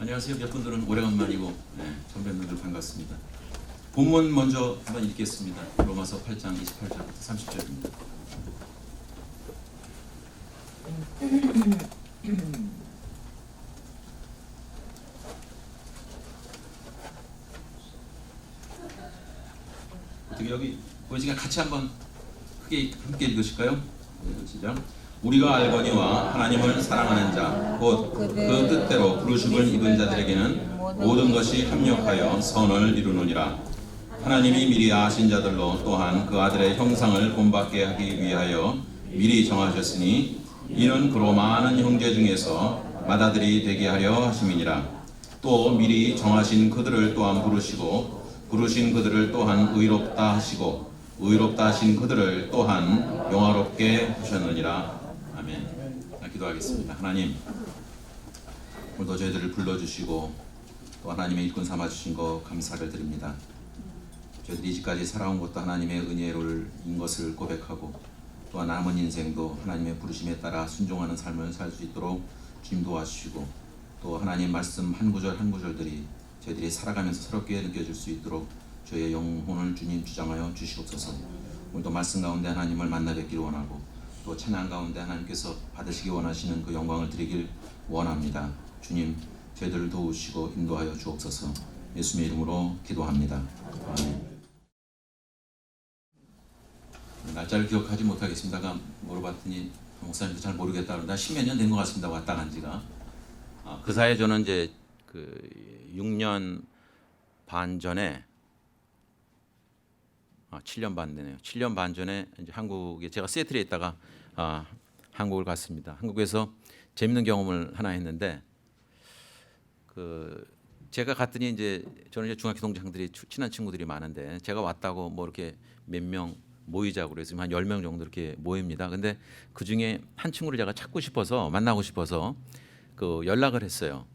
안녕하세요. 몇 분들은 오래간만이고 처음 뵙는 분들 반갑습니다. 본문 먼저 한번 읽겠습니다. 로마서 8장 28절부터 30절입니다. 어떻게 여기 보이시니까 같이 한번 함께 읽으실까요? 시작. 우리가 알거니와 하나님을 사랑하는 자 곧 그 뜻대로 부르심을 입은 자들에게는 모든 것이 합력하여 선을 이루느니라. 하나님이 미리 아신 자들로 또한 그 아들의 형상을 본받게 하기 위하여 미리 정하셨으니 이는 그로 많은 형제 중에서 맏아들이 되게 하려 하심이니라. 또 미리 정하신 그들을 또한 부르시고 부르신 그들을 또한 의롭다 하시고 의롭다 하신 그들을 또한 영화롭게 하셨느니라. 아멘. 기도하겠습니다. 하나님, 오늘도 저희들을 불러주시고 또 하나님의 일꾼 삼아주신 거 감사를 드립니다. 저희들이 이제까지 살아온 것도 하나님의 은혜로인 것을 고백하고 또한 남은 인생도 하나님의 부르심에 따라 순종하는 삶을 살 수 있도록 주님 도와주시고 또 하나님 말씀 한 구절 한 구절들이 저희들이 살아가면서 새롭게 느껴질 수 있도록 저희의 영혼을 주님 주장하여 주시옵소서. 오늘도 말씀 가운데 하나님을 만나 뵙기를 원하고 또 찬양 가운데 하나님께서 받으시기 원하시는 그 영광을 드리길 원합니다. 주님 저희들을 도우시고 인도하여 주옵소서. 예수님의 이름으로 기도합니다. 아멘. 날짜를 기억하지 못하겠습니다가 물어봤더니 목사님도 잘 모르겠다 그러다 10몇 년 된 것 같습니다. 왔다 간 지가. 그 사이에 저는 이제 그 6년 반 전에 7년 반 되네요. 7년 반 전에 이제 한국에 제가 시애틀에 있다가 한국을 갔습니다. 한국에서 재밌는 경험을 하나 했는데 그 제가 갔더니 이제 저는 이제 중학교 동창들이 친한 친구들이 많은데 제가 왔다고 뭐 이렇게 몇 명 모이자고 그래서 한 10명 정도 이렇게 모입니다. 근데 그 중에 한 친구를 제가 찾고 싶어서 만나고 싶어서 그 연락을 했어요.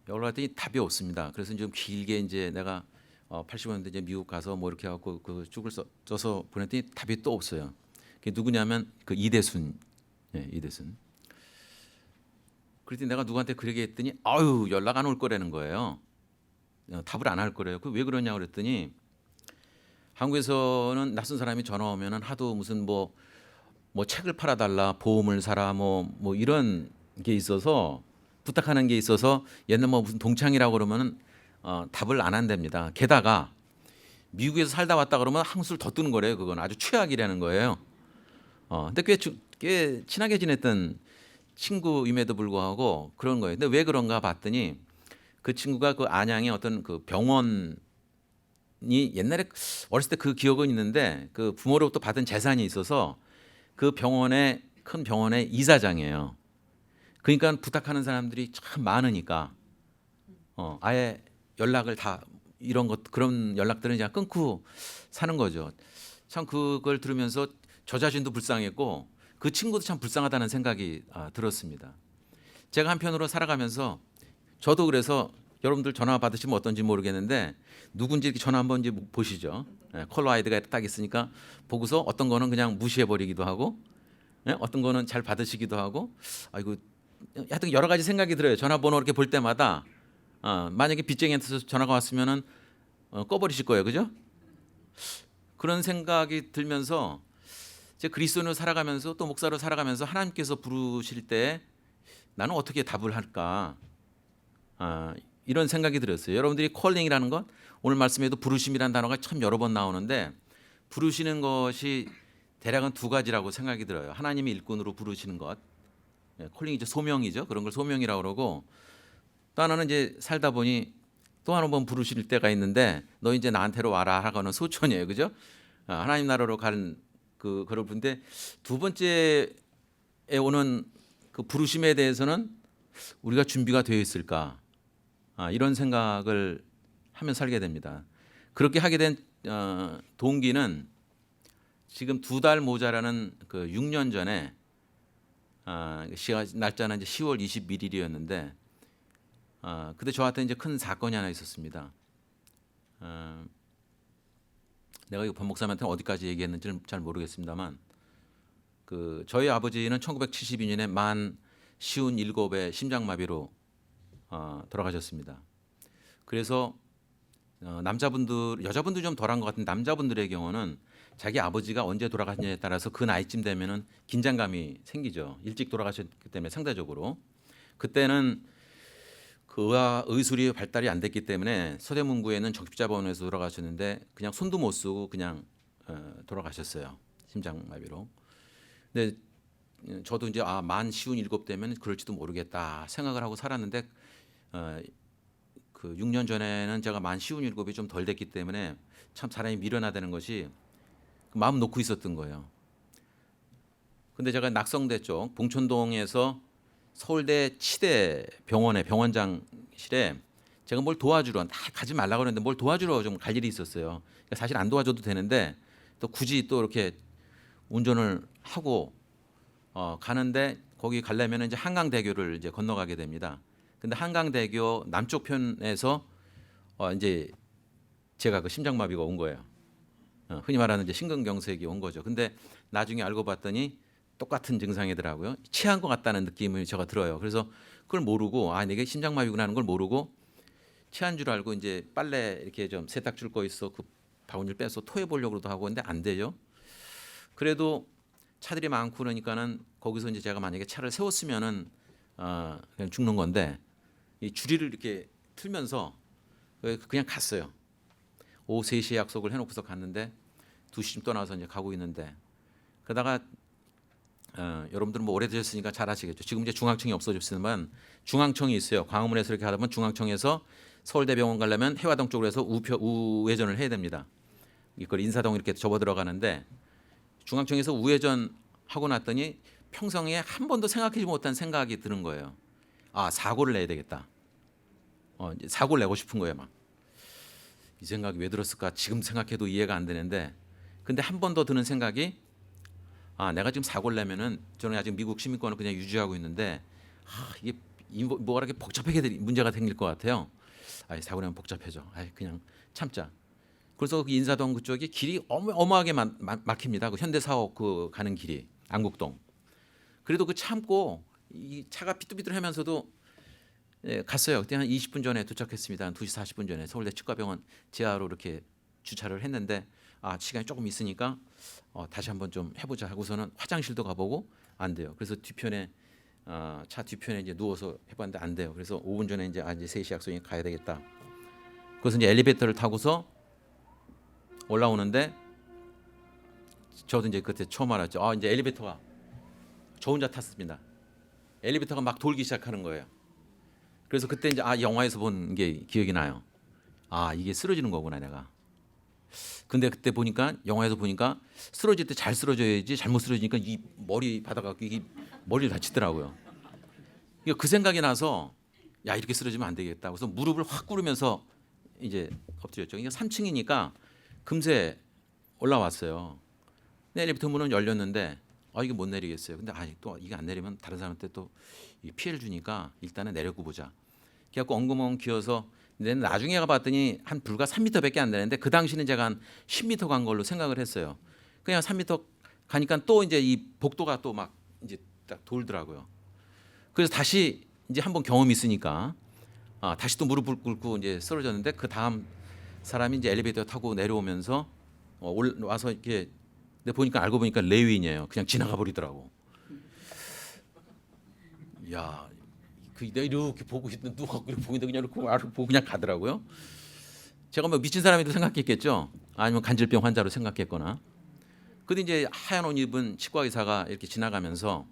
연락했더니 답이 없습니다. 그래서 좀 길게 이제 내가 85년대 이제 미국 가서 뭐 이렇게 하고 그 쭉을 써서 보냈더니 답이 또 없어요. 그게 누구냐면 그 이대순, 이대순. 그랬더니 내가 누구한테 그 얘기했더니 아유 연락 안 올 거라는 거예요. 답을 안 할 거래요. 그 왜 그러냐고 그랬더니 한국에서는 낯선 사람이 전화 오면은 하도 무슨 뭐 책을 팔아달라, 보험을 사라, 뭐 이런 게 있어서 부탁하는 게 있어서 옛날 뭐 무슨 동창이라고 그러면은 답을 안 한답니다. 게다가 미국에서 살다 왔다 그러면 한술 더 뜨는 거래요. 그건 아주 최악이라는 거예요. 근데 꽤 친하게 지냈던 친구임에도 불구하고 그런 거예요. 근데 왜 그런가 봤더니 그 친구가 그 안양의 어떤 그 병원이 옛날에 어렸을 때 그 기억은 있는데 그 부모로부터 받은 재산이 있어서 그 병원의 큰 병원의 이사장이에요. 그러니까 부탁하는 사람들이 참 많으니까 아예 연락을 다 그런 연락들은 그냥 끊고 사는 거죠. 참 그걸 들으면서 저 자신도 불쌍했고 그 친구도 참 불쌍하다는 생각이 들었습니다. 제가 한편으로 살아가면서 저도 그래서 여러분들 전화 받으시면 어떤지 모르겠는데 누군지 이렇게 전화 한번 이제 보시죠. 콜러 아이디가 딱 있으니까 보고서 어떤 거는 그냥 무시해 버리기도 하고 어떤 거는 잘 받으시기도 하고 아이고 하여튼 여러 가지 생각이 들어요. 전화번호 이렇게 볼 때마다 만약에 빚쟁이한테서 전화가 왔으면은 꺼버리실 거예요, 그죠? 그런 생각이 들면서 제 그리스도인으로 살아가면서 또 목사로 살아가면서 하나님께서 부르실 때 나는 어떻게 답을 할까? 이런 생각이 들었어요. 여러분들이 콜링이라는 것 오늘 말씀에도 부르심이라는 단어가 참 여러 번 나오는데 부르시는 것이 대략은 두 가지라고 생각이 들어요. 하나님이 일꾼으로 부르시는 것, 콜링이죠, 소명이죠. 그런 걸 소명이라고 그러고 또 하나는 이제 살다 보니 또 한 번 부르실 때가 있는데 너 이제 나한테로 와라 하고는 소천이에요, 그죠? 하나님 나라로 가는 그걸 부른데 두 번째에 오는 그 부르심에 대해서는 우리가 준비가 되어 있을까? 이런 생각을 하며 살게 됩니다. 그렇게 하게 된 동기는 지금 2달 모자라는 그 6년 전에 날짜는 이제 10월 21일이었는데 그때 저한테 이제 큰 사건이 하나 있었습니다. 내가 이거 본 목사님한테 어디까지 얘기했는지는 잘 모르겠습니다만 그 저희 아버지는 1972년에 만 57의 심장마비로 돌아가셨습니다. 그래서 남자분들, 여자분들 좀 덜한 것 같은 남자분들의 경우는 자기 아버지가 언제 돌아가셨냐에 따라서 그 나이쯤 되면은 긴장감이 생기죠. 일찍 돌아가셨기 때문에 상대적으로. 그때는 그 의술이 발달이 안 됐기 때문에 서대문구에는 적십자병원에서 돌아가셨는데 그냥 손도 못 쓰고 그냥 돌아가셨어요. 심장마비로. 근데 저도 이제 만 57 되면 그럴지도 모르겠다 생각을 하고 살았는데 그 6년 전에는 제가 만 57이 좀 덜 됐기 때문에 참 사람이 미련하다는 것이 마음 놓고 있었던 거예요. 근데 제가 낙성대 쪽 봉천동에서 서울대 치대 병원의 병원장실에 제가 뭘 도와주러 가지 말라고 그랬는데 뭘 도와주러 좀 갈 일이 있었어요. 그러니까 사실 안 도와줘도 되는데 또 굳이 또 이렇게 운전을 하고 가는데 거기 가려면 이제 한강대교를 이제 건너가게 됩니다. 근데 한강대교 남쪽 편에서 이제 제가 그 심장마비가 온 거예요. 흔히 말하는 이제 심근경색이 온 거죠. 근데 나중에 알고 봤더니 똑같은 증상이더라고요. 취한 것 같다는 느낌이 제가 들어요. 그래서 그걸 모르고 이게 심장마비구나 하는 걸 모르고 취한 줄 알고 이제 빨래 이렇게 좀 세탁 줄 거 있어 그 바구니를 빼서 토해 보려고도 하고 근데 안 되죠. 그래도 차들이 많고 그러니까는 거기서 이제 제가 만약에 차를 세웠으면은 그냥 죽는 건데 이 줄이를 이렇게 틀면서 그냥 갔어요. 오후 3시에 약속을 해놓고서 갔는데 2시쯤 떠나서 이제 가고 있는데 그러다가 여러분들은 뭐 오래되셨으니까 잘 아시겠죠. 지금 이제 중앙청이 없어졌지만 중앙청이 있어요. 광화문에서 이렇게 하다 보면 중앙청에서 서울대병원 가려면 해화동 쪽으로 해서 우회전을 해야 됩니다. 이걸 인사동 이렇게 접어 들어가는데 중앙청에서 우회전 하고 났더니 평생에 한 번도 생각하지 못한 생각이 드는 거예요. 사고를 내야 되겠다. 이제 사고를 내고 싶은 거예요. 막 이 생각이 왜 들었을까? 지금 생각해도 이해가 안 되는데 근데 한 번 더 드는 생각이 내가 지금 사고를 내면은 저는 아직 미국 시민권을 그냥 유지하고 있는데 이게 뭐가 이렇게 복잡하게 문제가 생길 것 같아요. 사고 내면 복잡해져. 그냥 참자. 그래서 그 인사동 그쪽이 길이 어마하게 막힙니다. 그 현대사옥 그 가는 길이 안국동. 그래도 그 참고 이 차가 삐뚤삐뚤하면서도 갔어요. 그때 한 20분 전에 도착했습니다. 한 2시 40분 전에 서울대 치과병원 지하로 이렇게 주차를 했는데 시간이 조금 있으니까 다시 한번 좀 해보자 하고서는 화장실도 가보고 안 돼요. 그래서 뒤편에 차 뒤편에 이제 누워서 해봤는데 안 돼요. 그래서 5분 전에 이제 3시 약속이 가야 되겠다. 그래서 이제 엘리베이터를 타고서 올라오는데 저도 이제 그때 처음 알았죠. 이제 엘리베이터가 저 혼자 탔습니다. 엘리베이터가 막 돌기 시작하는 거예요. 그래서 그때 이제 영화에서 본 게 기억이 나요. 이게 쓰러지는 거구나 내가. 근데 그때 보니까 영화에서 보니까 쓰러질 때 잘 쓰러져야지 잘못 쓰러지니까 이 머리 받아갖고 이게 머리를 다치더라고요. 그 생각이 나서 이렇게 쓰러지면 안 되겠다. 그래서 무릎을 확 꿇으면서 이제 엎드렸죠. 이게 3층이니까 금세 올라왔어요. 근데 엘리베이터 문은 열렸는데 이게 못 내리겠어요. 근데 또 이게 안 내리면 다른 사람한테 또 피해를 주니까 일단은 내려고 보자. 그래갖고 엉금엉금 기어서 나중에 가봤더니 한 불과 3m밖에 안 되는데 그 당시는 제가 한 10m 간 걸로 생각을 했어요. 그냥 3m 가니까 또 이제 이 복도가 또 막 이제 딱 돌더라고요. 그래서 다시 이제 한번 경험이 있으니까 다시 또 무릎을 꿇고 이제 쓰러졌는데 그 다음 사람이 이제 엘리베이터 타고 내려오면서 와서 이렇게 근데 알고 보니까 레위인이에요. 그냥 지나가 버리더라고. 내가 이렇게 보고 있는 누가 보이는데 그냥 이렇게 보고 그냥 가더라고요. 제가 뭐 미친 사람이라도 생각했겠죠. 아니면 간질병 환자로 생각했거나. 근데 이제 하얀 옷 입은 치과 의사가 이렇게 지나가면서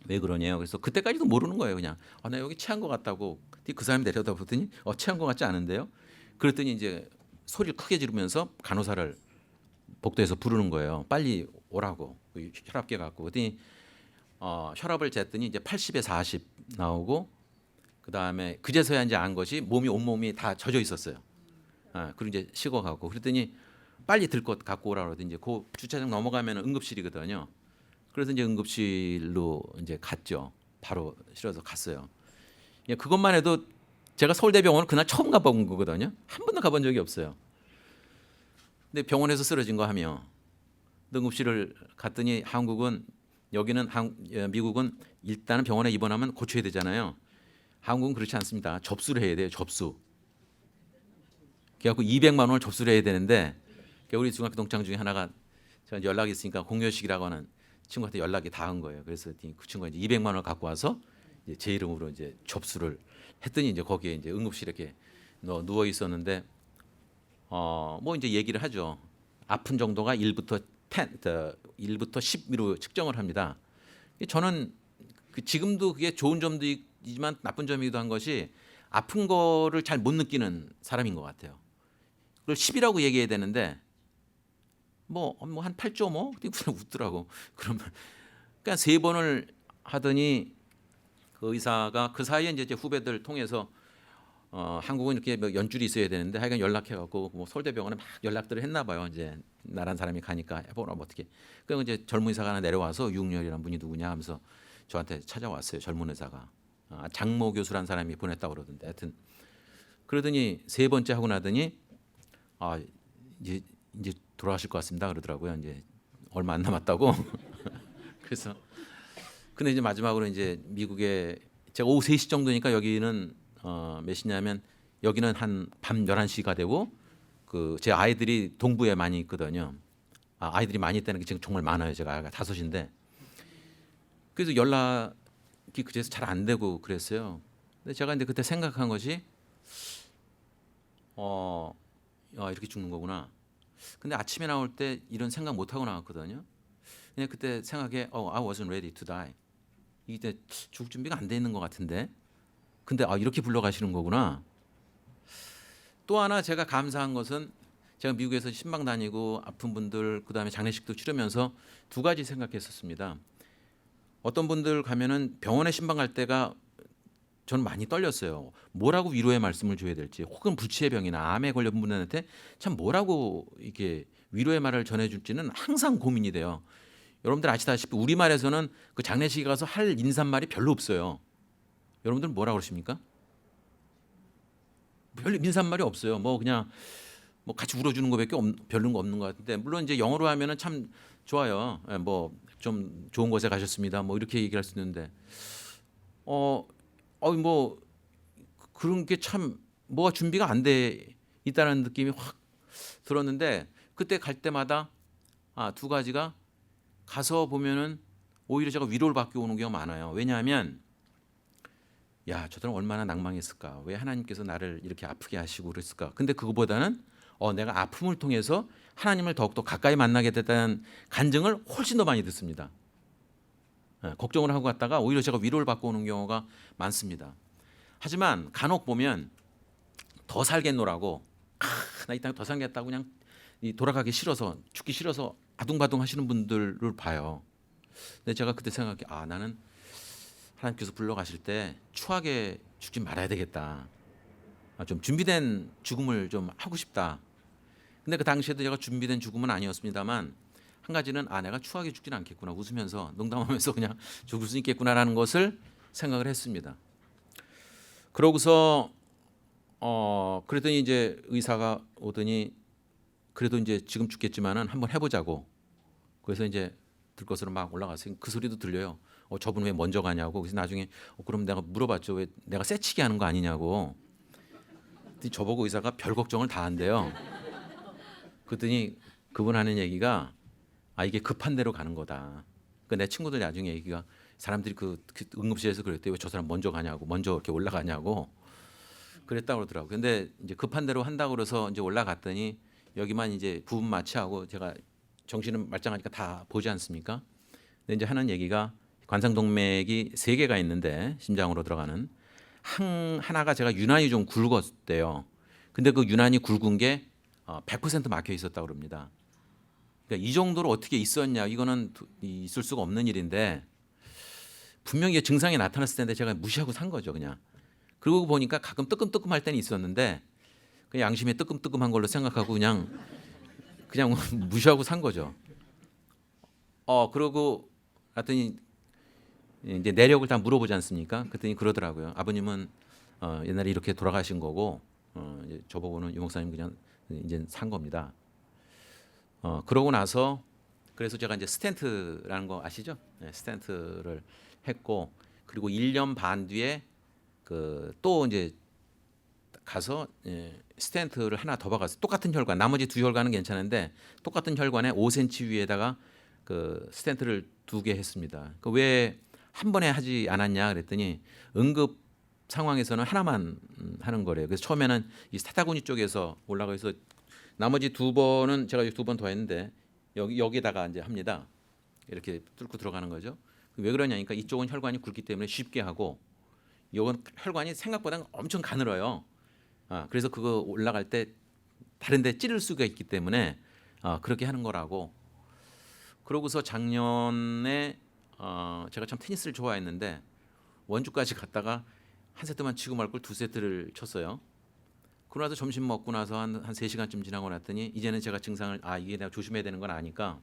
왜 그러냐요. 그래서 그때까지도 모르는 거예요. 그냥 나 여기 취한 것 같다고. 그 사람이 내려다 보더니 취한 것 같지 않은데요. 그랬더니 이제 소리를 크게 지르면서 간호사를 복도에서 부르는 거예요. 빨리 오라고 혈압계 갖고. 그랬더니 혈압을 쟀더니 이제 80에 40 나오고 그 다음에 그제서야 이제 안 것이 온몸이 다 젖어 있었어요. 그리고 이제 식어가고 그랬더니 빨리 들 것 갖고 오라 그러더니 이제 그 주차장 넘어가면 응급실이거든요. 그래서 이제 응급실로 이제 갔죠. 바로 실어서 갔어요. 그것만 해도 제가 서울대병원을 그날 처음 가본 거거든요. 한 번도 가본 적이 없어요. 근데 병원에서 쓰러진 거 하며 응급실을 갔더니 미국은 일단은 병원에 입원하면 고쳐야 되잖아요. 한국은 그렇지 않습니다. 접수를 해야 돼요. 접수. 그래갖고 200만 원을 접수를 해야 되는데 우리 중학교 동창 중에 하나가 제가 연락이 있으니까 공효식이라고 하는 친구한테 연락이 닿은 거예요. 그래서 그 친구가 이제 200만 원을 갖고 와서 이제 제 이름으로 이제 접수를 했더니 이제 거기에 이제 응급실에 이렇게 누워 있었는데 뭐 이제 얘기를 하죠. 아픈 정도가 1부터 10으로 측정을 합니다. 저는 지금도 그게 좋은 점도 있지만 나쁜 점이기도 한 것이 아픈 거를 잘 못 느끼는 사람인 것 같아요. 그걸 10이라고 얘기해야 되는데 뭐 한 8.5 그냥 웃더라고. 그러면 그냥 3번을 하더니 그 의사가 그 사이에 이제 후배들 통해서 한국은 이렇게 뭐 연줄이 있어야 되는데 하여간 연락해갖고 뭐 서울대병원에 막 연락들을 했나 봐요. 이제 나란 사람이 가니까 해보라 뭐 어떻게. 그럼 이제 젊은 의사가 하나 내려와서 유웅열이란 분이 누구냐 하면서 저한테 찾아왔어요. 젊은 의사가 장모 교수란 사람이 보냈다고 그러던데 하여튼 그러더니 3번째 하고 나더니 이제 돌아가실 것 같습니다 그러더라고요. 이제 얼마 안 남았다고. 그래서 근데 이제 마지막으로 이제 미국에 제가 오후 3시 정도니까 여기는 몇 시냐면 여기는 한 밤 11시가 되고 그 제 아이들이 동부에 많이 있거든요. 아이들이 많이 있다는 게 지금 정말 많아요. 제가 아이가 5인데 그래서 연락이 그래서 잘 안 되고 그랬어요. 근데 제가 이제 그때 생각한 것이 이렇게 죽는 거구나. 근데 아침에 나올 때 이런 생각 못 하고 나왔거든요. 그냥 그때 생각에 I wasn't ready to die. 이게 죽을 준비가 안 돼 있는 것 같은데. 근데 이렇게 불러가시는 거구나. 또 하나 제가 감사한 것은 제가 미국에서 신방 다니고 아픈 분들 그다음에 장례식도 치르면서 2가지 생각했었습니다. 어떤 분들 가면은 병원에 신방 갈 때가 저는 많이 떨렸어요. 뭐라고 위로의 말씀을 줘야 될지, 혹은 불치의 병이나 암에 걸린 분들한테 참 뭐라고 이게 위로의 말을 전해줄지는 항상 고민이 돼요. 여러분들 아시다시피 우리말에서는 그 장례식에 가서 할 인사말이 별로 없어요. 여러분들 뭐라 그러십니까? 별 인사말이 없어요. 뭐 그냥 뭐 같이 울어주는 거밖에 별로 없는 것 같은데 물론 이제 영어로 하면은 참 좋아요. 뭐 좀 좋은 곳에 가셨습니다. 뭐 이렇게 얘기할 수 있는데 뭐 그런 게 참 뭐가 준비가 안 돼 있다는 느낌이 확 들었는데 그때 갈 때마다 2가지가 가서 보면은 오히려 제가 위로를 받고 오는 경우가 많아요. 왜냐하면 저 사람 얼마나 낭망했을까? 왜 하나님께서 나를 이렇게 아프게 하시고 그랬을까? 근데 그거보다는 내가 아픔을 통해서 하나님을 더욱더 가까이 만나게 됐다는 간증을 훨씬 더 많이 듣습니다. 걱정을 하고 갔다가 오히려 제가 위로를 받고 오는 경우가 많습니다. 하지만 간혹 보면 더 살겠노라고 나 이 땅에 더 살겠다고 그냥 돌아가기 싫어서 죽기 싫어서 아둥바둥 하시는 분들을 봐요. 근데 제가 그때 생각해 나는 하나님께서 불러가실 때 추하게 죽지 말아야 되겠다. 좀 준비된 죽음을 좀 하고 싶다. 근데 그 당시에도 제가 준비된 죽음은 아니었습니다만 한 가지는 내가 추하게 죽지는 않겠구나. 웃으면서 농담하면서 그냥 죽을 수 있겠구나라는 것을 생각을 했습니다. 그러고서 그랬더니 이제 의사가 오더니 그래도 이제 지금 죽겠지만은 한번 해보자고. 그래서 이제 들것으로 막 올라가서 그 소리도 들려요. 저분 왜 먼저 가냐고. 그래서 나중에 그럼 내가 물어봤죠. 왜 내가 새치기 하는 거 아니냐고. 저보고 의사가 별 걱정을 다 한대요. 그랬더니 그분 하는 얘기가 이게 급한 대로 가는 거다. 내 친구들 나중에 얘기가 사람들이 그 응급실에서 그랬대요. 왜 저 사람 먼저 가냐고, 먼저 이렇게 올라가냐고 그랬다고 그러더라고요. 근데 이제 급한 대로 한다고 그래서 이제 올라갔더니 여기만 이제 부분 마취하고 제가 정신은 말짱하니까 다 보지 않습니까? 근데 이제 하는 얘기가 관상동맥이 3개가 있는데 심장으로 들어가는 하나가 제가 유난히 좀 굵었대요. 근데 그 유난히 굵은 게 100% 막혀 있었다고 그럽니다. 그러니까 이 정도로 어떻게 있었냐 이거는 있을 수가 없는 일인데 분명히 증상이 나타났을 텐데 제가 무시하고 산 거죠 그냥. 그러고 보니까 가끔 뜨끔뜨끔할 때는 있었는데 그냥 양심에 뜨끔뜨끔한 걸로 생각하고 그냥 무시하고 산 거죠. 그러고 갔더니 이제 내력을 다 물어보지 않습니까? 그랬더니 그러더라고요. 아버님은 옛날에 이렇게 돌아가신 거고 이제 저보고는 유 목사님 그냥 이제 산 겁니다. 그러고 나서 그래서 제가 이제 스텐트라는 거 아시죠? 네, 스텐트를 했고 그리고 1년 반 뒤에 또 이제 가서 스텐트를 하나 더 박았어요. 똑같은 혈관, 나머지 두 혈관은 괜찮은데 똑같은 혈관에 5cm 위에다가 그 스텐트를 2개 했습니다. 왜 한 번에 하지 않았냐 그랬더니 응급 상황에서는 하나만 하는 거래요. 그래서 처음에는 이 사타구니 쪽에서 올라가서 나머지 2번은 제가 2번 더 했는데 여기다가 이제 합니다. 이렇게 뚫고 들어가는 거죠. 왜 그러냐니까 이쪽은 혈관이 굵기 때문에 쉽게 하고 이건 혈관이 생각보다 엄청 가늘어요. 그래서 그거 올라갈 때 다른데 찌를 수가 있기 때문에 그렇게 하는 거라고. 그러고서 작년에 제가 참 테니스를 좋아했는데 원주까지 갔다가 한 세트만 치고 말 걸 2세트를 쳤어요. 그러고 나서 점심 먹고 나서 한 3시간쯤 지나고 났더니 이제는 제가 증상을 이게 내가 조심해야 되는 건 아니까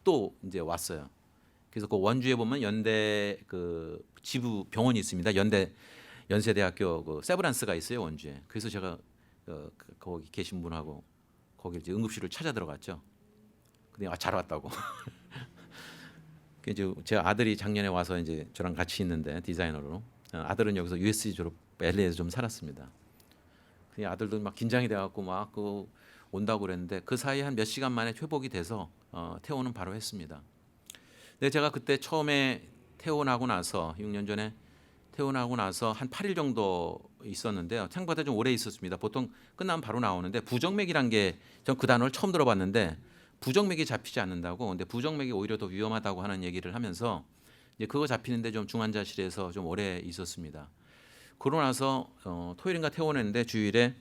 또 이제 왔어요. 그래서 그 원주에 보면 연대 그 지부 병원이 있습니다. 연세대학교 그 세브란스가 있어요, 원주에. 그래서 제가 거기 계신 분하고 거기 이제 응급실을 찾아 들어갔죠. 근데 잘 왔다고. 이제 제 아들이 작년에 와서 이제 저랑 같이 있는데 디자이너로 아들은 여기서 USC 졸업 LA에서 좀 살았습니다. 그 아들도 막 긴장이 돼갖고 막 온다고 그랬는데 그 사이에 한 몇 시간 만에 회복이 돼서 퇴원은 바로 했습니다. 근데 제가 그때 처음에 퇴원하고 나서 6년 전에 퇴원하고 나서 한 8일 정도 있었는데요. 생각보다 좀 오래 있었습니다. 보통 끝나면 바로 나오는데 부정맥이란 게 전 그 단어를 처음 들어봤는데 부정맥이 잡히지 않는다고. 근데 부정맥이 오히려 더 위험하다고 하는 얘기를 하면서 이제 그거 잡히는데 좀 중환자실에서 좀 오래 있었습니다. 그러고 나서 토요일인가 퇴원했는데 주일에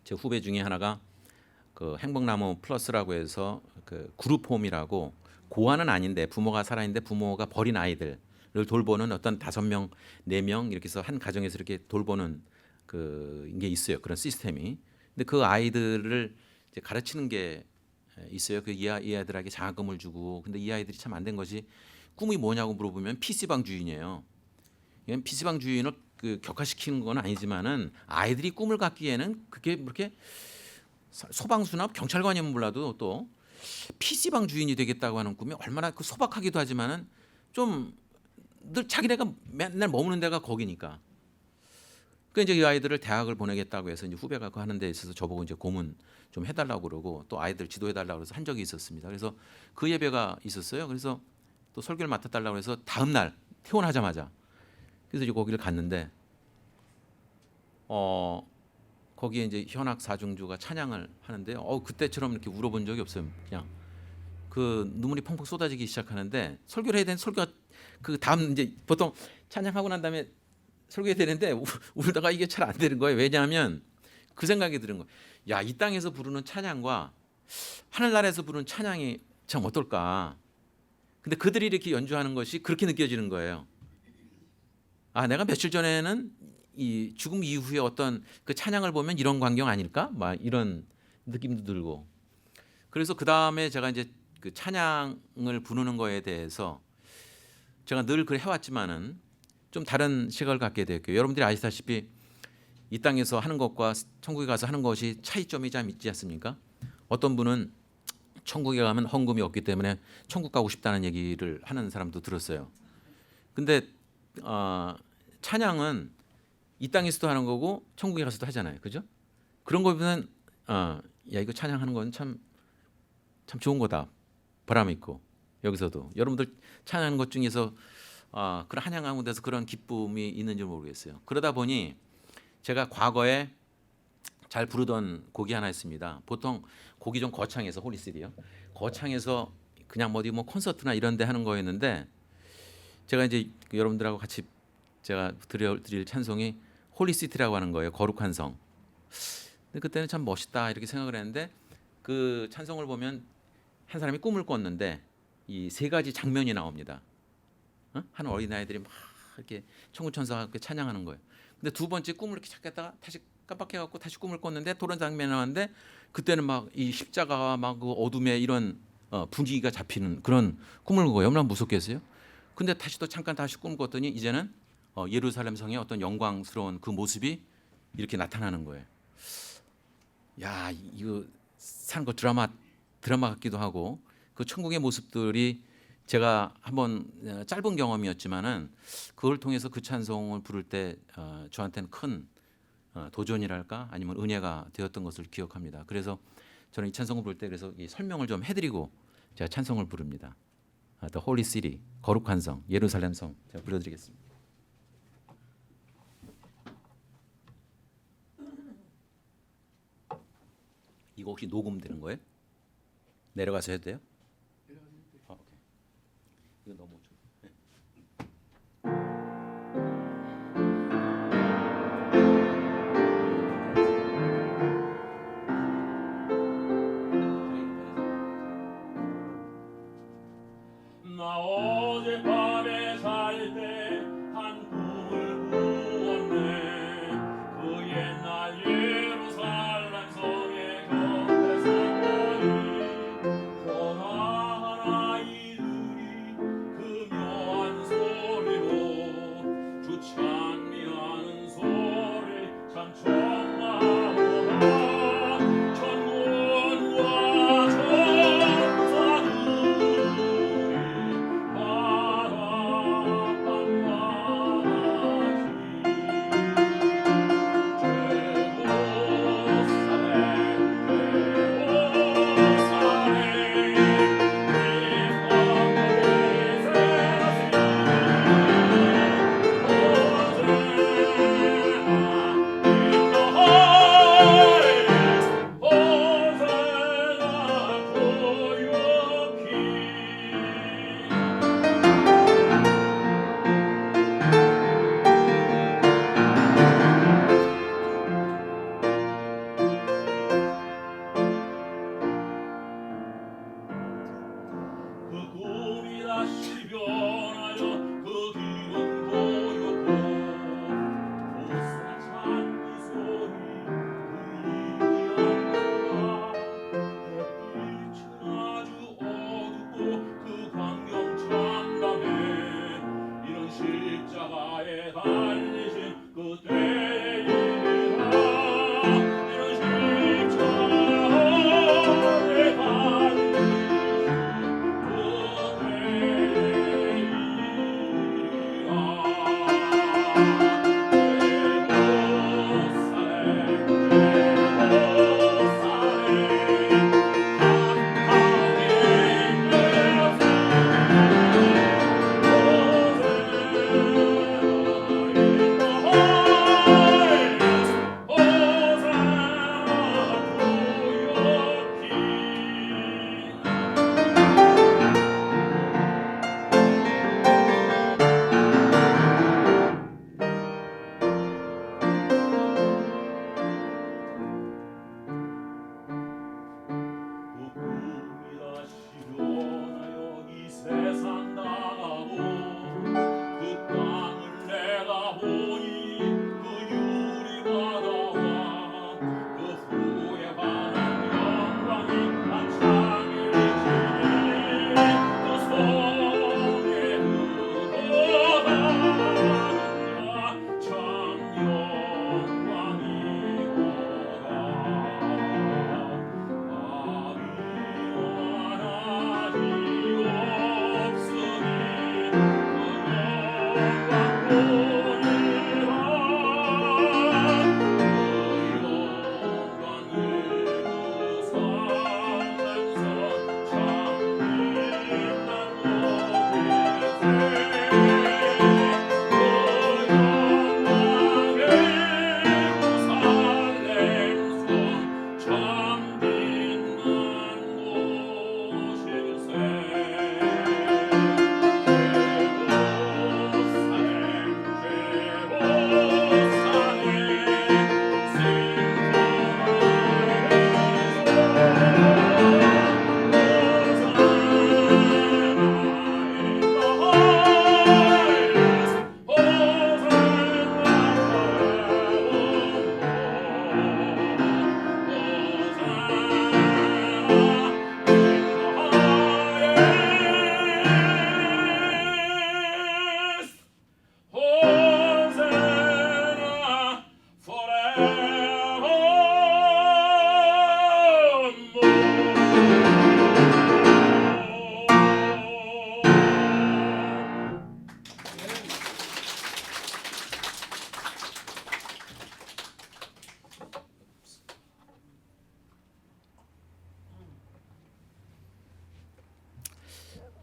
제 후배 중에 하나가 그 행복나무 플러스라고 해서 그 그룹홈이라고 고아는 아닌데 부모가 살아있는데 부모가 버린 아이들을 돌보는 어떤 5명, 4명 이렇게 해서 한 가정에서 이렇게 돌보는 게 있어요. 그런 시스템이. 근데 그 아이들을 이제 가르치는 게 있어요. 이 아이들에게 장학금을 주고. 근데 이 아이들이 참 안 된 것이 꿈이 뭐냐고 물어보면 PC방 주인이에요. 이건 PC방 주인을 격화시키는 건 아니지만은 아이들이 꿈을 갖기에는 그게 그렇게 소방수나 경찰관이면 몰라도 또 PC방 주인이 되겠다고 하는 꿈이 얼마나 소박하기도 하지만은 좀 늘 자기네가 맨날 머무는 데가 거기니까. 그 이제 이 아이들을 대학을 보내겠다고 해서 이제 후배가 그 하는 데 있어서 저보고 이제 고문 좀 해달라고 그러고 또 아이들 지도해달라고 그래서 한 적이 있었습니다. 그래서 그 예배가 있었어요. 그래서 또 설교를 맡아달라고 해서 다음 날 퇴원하자마자 그래서 이제 거기를 갔는데 거기에 이제 현악 사중주가 찬양을 하는데요. 그때처럼 이렇게 울어본 적이 없어요. 그냥 그 눈물이 펑펑 쏟아지기 시작하는데 설교를 해야 되는 설교가 그 다음 이제 보통 찬양하고 난 다음에 설교해야 되는데 울다가 이게 잘 안 되는 거예요. 왜냐하면 그 생각이 드는 거예요. 야, 이 땅에서 부르는 찬양과 하늘나라에서 부르는 찬양이 참 어떨까. 근데 그들이 이렇게 연주하는 것이 그렇게 느껴지는 거예요. 내가 며칠 전에는 이 죽음 이후에 어떤 그 찬양을 보면 이런 광경 아닐까? 막 이런 느낌도 들고. 그래서 그 다음에 제가 이제 그 찬양을 부르는 거에 대해서 제가 늘 그래 해왔지만은 좀 다른 시각을 갖게 됐고요. 여러분들이 아시다시피 이 땅에서 하는 것과 천국에 가서 하는 것이 차이점이 좀 있지 않습니까? 어떤 분은 천국에 가면 헌금이 없기 때문에 천국 가고 싶다는 얘기를 하는 사람도 들었어요. 근데 찬양은 이 땅에서도 하는 거고 천국에 가서도 하잖아요. 그죠? 그런 거 보면 야, 이거 찬양하는 건 참 좋은 거다. 보람 있고 여기서도 여러분들 찬양하는 것 중에서 그런 한양하는 데서 그런 기쁨이 있는지 모르겠어요. 그러다 보니 제가 과거에 잘 부르던 곡이 하나 있습니다. 보통 곡이 좀 거창해서 홀리시티요. 거창해서 그냥 어디 뭐 콘서트나 이런 데 하는 거였는데 제가 이제 여러분들하고 같이 제가 드릴 찬송이 홀리시티라고 하는 거예요. 거룩한 성. 근데 그때는 참 멋있다 이렇게 생각을 했는데 그 찬송을 보면 한 사람이 꿈을 꿨는데 이 3가지 장면이 나옵니다. 한 어린아이들이 막 이렇게 천군천사와 함께 찬양하는 거예요. 근데 2번째 꿈을 이렇게 찾겠다가 다시 깜빡해갖고 다시 꿈을 꿨는데 그런 장면이 나왔는데 그때는 막 이 십자가와 막 그 어둠에 이런 분위기가 잡히는 그런 꿈을 꾸고 얼마나 무섭겠어요? 근데 다시 또 잠깐 다시 꿈을 꿨더니 이제는 예루살렘 성의 어떤 영광스러운 그 모습이 이렇게 나타나는 거예요. 야, 이거 사는 거 드라마 같기도 하고 그 천국의 모습들이 제가 한번 짧은 경험이었지만은 그걸 통해서 그 찬송을 부를 때 저한테는 큰 도전이랄까 아니면 은혜가 되었던 것을 기억합니다. 그래서 저는 이 찬송을 부를 때 그래서 이 설명을 좀 해드리고 제가 찬송을 부릅니다. The Holy City, 거룩한 성, 예루살렘 성 제가 불러드리겠습니다. 이거 혹시 녹음되는 거예요? 내려가서 해도 돼요? 아, 오케이. 이거 너무 좀. 나 어젯밤에 잘 때 한 꿈을 꾸었네. 그 옛날 예루살렘 성의 곁에서 보니 고나한 아이들이 그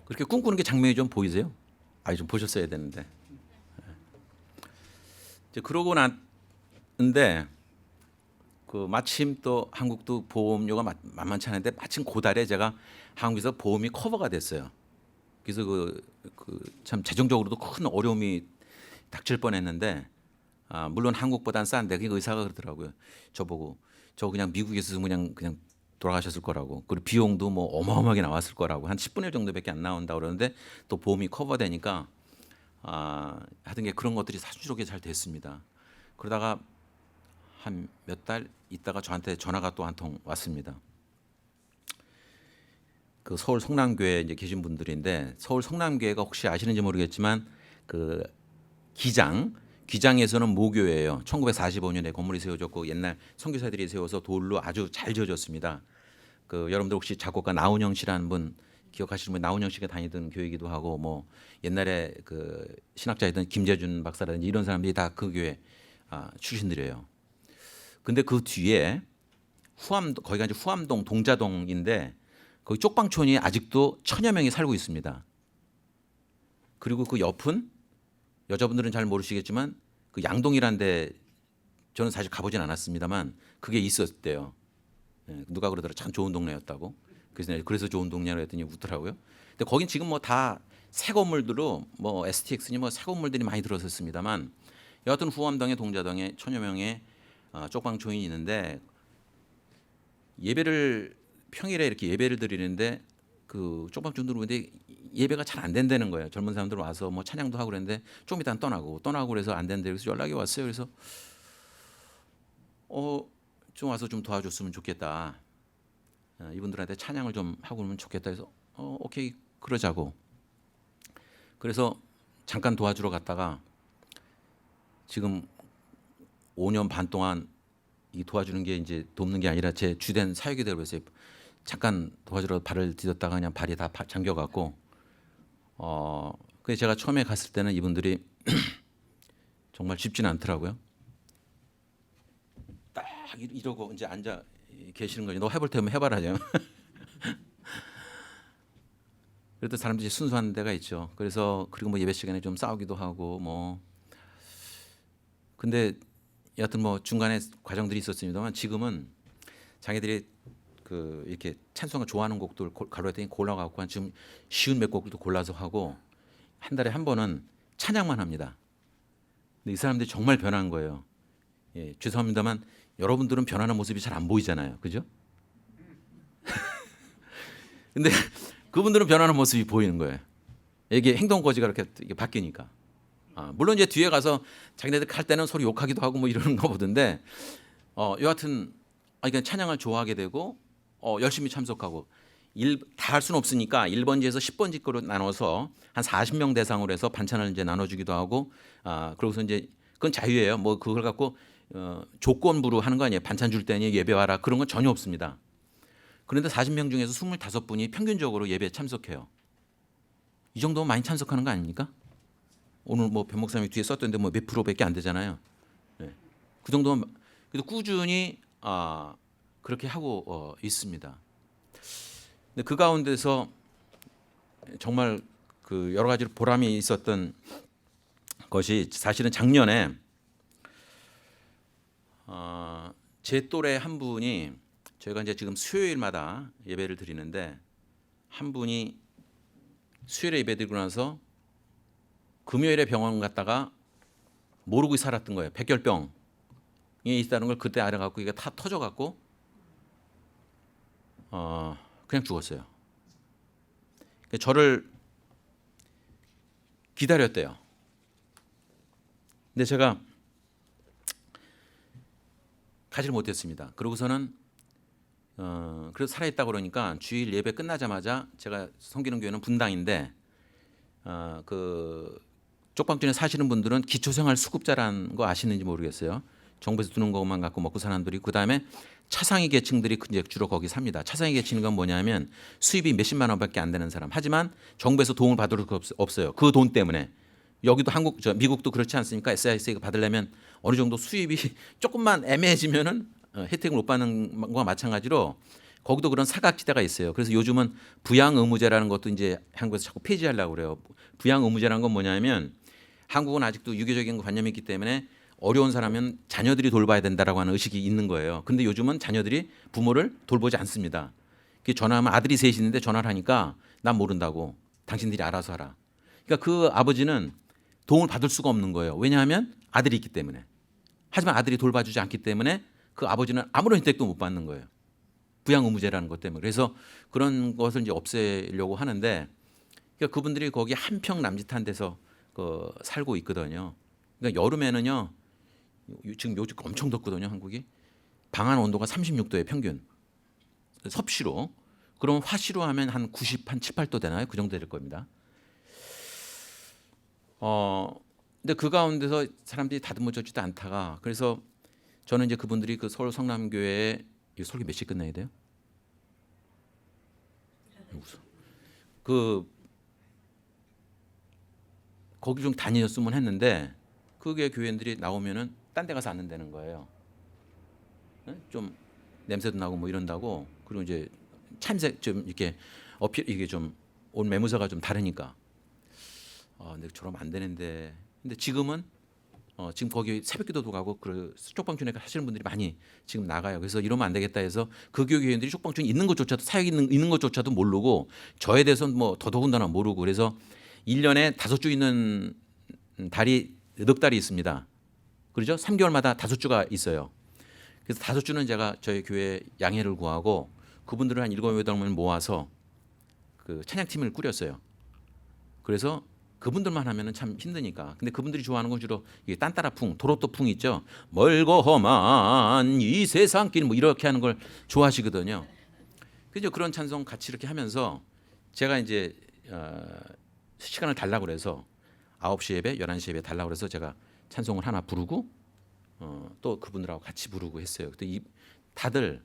그렇게 꿈꾸는 게 장면이 좀 보이세요? 아니 좀 보셨어야 되는데. 이제 그러고 났는데 그 마침 또 한국도 보험료가 만만치 않은데 마침 그달에 제가 한국에서 보험이 커버가 됐어요. 그래서 참 재정적으로도 큰 어려움이 닥칠 뻔했는데 물론 한국보단 싼데 그 의사가 그러더라고요. 저보고 저 그냥 미국에서 그냥 돌아가셨을 거라고. 그리고 비용도 뭐 어마어마하게 나왔을 거라고. 한 10분의 1 정도밖에 안 나온다 그러는데 또 보험이 커버되니까 하여튼 게 그런 것들이 사주롭게 잘 됐습니다. 그러다가 한 몇 달 있다가 저한테 전화가 또 한 통 왔습니다. 그 서울 성남교에 이제 계신 분들인데 서울 성남교회가 혹시 아시는지 모르겠지만 그 기장에서는 모교예요. 1945년에 건물이 세워졌고 옛날 선교사들이 세워서 돌로 아주 잘 지어졌습니다. 그 여러분들 혹시 작곡가 나훈영 씨라는 분 기억하시는 분, 나훈영 씨가 다니던 교회이기도 하고 뭐 옛날에 그 신학자이던 김재준 박사라든지 이런 사람들이 다 그 교회 출신들이에요. 근데 그 뒤에 거기가 이제 후암동 동자동인데 거기 쪽방촌이 아직도 1000여 명이 살고 있습니다. 그리고 그 옆은 여자분들은 잘 모르시겠지만 그 양동이라는 데 저는 사실 가보진 않았습니다만 그게 있었대요. 누가 그러더라 참 좋은 동네였다고. 그래서 좋은 동네라고 했더니 웃더라고요. 근데 거긴 지금 뭐 다 새 건물들로 뭐 STX니 뭐 새 건물들이 많이 들어섰습니다만 여하튼 후암동에 동자동에 1000여 명의 쪽방촌이 있는데 예배를 평일에 이렇게 예배를 드리는데 그 쪽방촌 들어오는데 예배가 잘 안 된다는 거예요. 젊은 사람들 와서 뭐 찬양도 하고 그랬는데 좀 이따 떠나고 그래서 안 된대. 그래서 연락이 왔어요. 그래서 좀 와서 좀 도와줬으면 좋겠다. 이분들한테 찬양을 좀 하고 그러면 좋겠다 해서 오케이 그러자고. 그래서 잠깐 도와주러 갔다가 지금 5년 반 동안 이 도와주는 게 이제 돕는 게 아니라 제 주된 사역이 되어버렸어요. 잠깐 도와주러 발을 디뎠다가 그냥 발이 다 잠겨갖고 그래서 제가 처음에 갔을 때는 이분들이 정말 쉽지는 않더라고요. 딱 이러고 이제 앉아 계시는 거지. 너 해볼 테면 해봐라죠. 그래도 사람들이 순수한 데가 있죠. 그리고 뭐 예배 시간에 좀 싸우기도 하고 뭐 근데 여하튼 뭐 중간에 과정들이 있었습니다만 지금은 자기들이 그 이렇게 찬송을 좋아하는 곡들 가로했더니 골라갖고 지금 쉬운 몇 곡들도 골라서 하고 한 달에 한 번은 찬양만 합니다. 근데 이 사람들이 정말 변한 거예요. 예, 죄송합니다만 여러분들은 변하는 모습이 잘 안 보이잖아요, 그죠? 근데 그분들은 변하는 모습이 보이는 거예요. 이게 행동 거지가 이렇게 바뀌니까. 물론 이제 뒤에 가서 자기네들 갈 때는 서로 욕하기도 하고 뭐 이러는 거 보던데 여하튼 그러니까 찬양을 좋아하게 되고 열심히 참석하고 다 할 수는 없으니까 1번지에서 10번지 거로 나눠서 한 40명 대상으로 해서 반찬을 이제 나눠주기도 하고 그러고서 이제 그건 자유예요. 뭐 그걸 갖고 조건부로 하는 거 아니에요. 반찬 줄 때니 예배 와라 그런 건 전혀 없습니다. 그런데 40명 중에서 25분이 평균적으로 예배에 참석해요. 이 정도면 많이 참석하는 거 아닙니까? 오늘 뭐 변 목사님이 뒤에 썼던데 뭐 몇 프로밖에 안 되잖아요. 네. 그 정도면 그래도 꾸준히 그렇게 하고 있습니다. 근데 그 가운데서 정말 그 여러 가지로 보람이 있었던 것이 사실은 작년에 제 또래 한 분이 저희가 이제 지금 수요일마다 예배를 드리는데 한 분이 수요일에 예배 드리고 나서 금요일에 병원 갔다가 모르고 살았던 거예요. 백혈병이 있다는 걸 그때 알아갖고 이게 다 터져갖고 그냥 죽었어요. 저를 기다렸대요. 근데 제가 가지를 못했습니다. 그러고서는 그래도 살아있다 그러니까 주일 예배 끝나자마자 제가 섬기는 교회는 분당인데 그 쪽방촌에 사시는 분들은 기초생활 수급자라는 거 아시는지 모르겠어요. 정부에서 주는 것만 갖고 먹고 사는 분들이 그다음에 차상위 계층들이 이제 주로 거기 삽니다. 차상위 계층인 건 뭐냐면 수입이 몇십만 원밖에 안 되는 사람. 하지만 정부에서 도움을 받을 수 없어요. 그 돈 때문에. 여기도 미국도 그렇지 않습니까? SIS가 받으려면 어느 정도 수입이 조금만 애매해지면은 혜택을 못 받는 것과 마찬가지로 거기도 그런 사각지대가 있어요. 그래서 요즘은 부양 의무제라는 것도 이제 한국에서 자꾸 폐지하려고 그래요. 부양 의무제라는 건 뭐냐면 한국은 아직도 유교적인 관념이 있기 때문에 어려운 사람은 자녀들이 돌봐야 된다라고 하는 의식이 있는 거예요. 근데 요즘은 자녀들이 부모를 돌보지 않습니다. 전화하면 아들이 셋이 있는데 전화를 하니까 난 모른다고 당신들이 알아서 하라. 그러니까 그 아버지는 도움을 받을 수가 없는 거예요. 왜냐하면 아들이 있기 때문에. 하지만 아들이 돌봐주지 않기 때문에 그 아버지는 아무런 혜택도 못 받는 거예요. 부양 의무제라는 것 때문에. 그래서 그런 것을 이제 없애려고 하는데 그러니까 그분들이 거기 한평 남짓한 데서 살고 있거든요. 그러니까 여름에는요. 지금 요즘 엄청 덥거든요, 한국이. 방 안 온도가 36도에 평균. 섭씨로. 그럼 화씨로 하면 한 90, 한 7, 8도 되나요? 그 정도 될 겁니다. 근데 그 가운데서 사람들이 다듬어졌지도 않다가 그래서 저는 이제 그분들이 그 서울 성남교회에 이 설교 몇 시에 끝나야 돼요? 그 거기 좀 다녔으면 했는데 그게 교회인들이 나오면은 딴 데 가서 앉는다는 거예요. 좀 냄새도 나고 뭐 이런다고. 그리고 이제 참색 좀 이렇게 어필 이게 좀 옷 매무새가 좀 다르니까. 근데 저러면 안 되는데. 근데 지금은 지금 거기 새벽기도도 가고 그 쪽방촌에 하시는 분들이 많이 지금 나가요. 그래서 이러면 안 되겠다 해서 그 교회인들이 쪽방촌 있는 것조차도 사역 있는 것조차도 모르고 저에 대해서는 뭐 더더군다나 모르고 그래서 1년에 5주 있는 달이 넉 달이 있습니다. 그렇죠? 3개월마다 5주가 있어요. 그래서 5주는 제가 저희 교회 양해를 구하고 그분들을 한 7, 8명 모아서 그 찬양팀을 꾸렸어요. 그래서 그분들만 하면은 참 힘드니까. 근데 그분들이 좋아하는 건 주로 이게 딴따라풍, 도로또풍 있죠. 멀고 험한 이 세상길 뭐 이렇게 하는 걸 좋아하시거든요. 그죠? 그런 찬송 같이 이렇게 하면서 제가 이제 시간을 달라고 그래서 9시 예배, 11시 예배 달라고 그래서 제가 찬송을 하나 부르고 또 그분들하고 같이 부르고 했어요. 근데 다들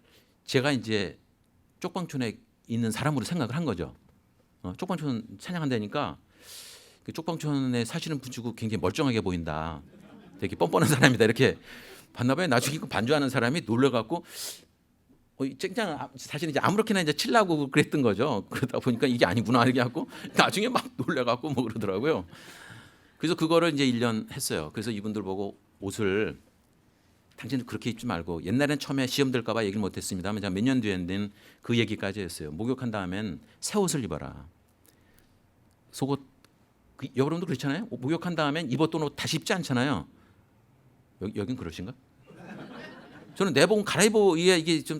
제가 이제 쪽방촌에 있는 사람으로 생각을 한 거죠. 쪽방촌 찬양한다니까 그 쪽방촌에 사시는 분치고 굉장히 멀쩡하게 보인다. 되게 뻔뻔한 사람이다. 이렇게 봤나 봐요. 나중에 그 반주하는 사람이 놀래갖고 쨍짱 사실 이제 아무렇게나 이제 칠라고 그랬던 거죠. 그러다 보니까 이게 아니구나 이렇게 하고 나중에 막 놀래갖고 뭐 그러더라고요. 그래서 그거를 이제 1년 했어요. 그래서 이분들 보고 옷을 당신들 그렇게 입지 말고 옛날엔 처음에 시험 들까봐 얘기를 못했습니다만 제가 몇 년 뒤에는 그 얘기까지 했어요. 목욕한 다음엔 새 옷을 입어라. 속옷 여러분도 그렇잖아요. 목욕한 다음엔 입었던 옷 다시 입지 않잖아요. 여긴 그러신가? 저는 내복 갈아입어 이게 좀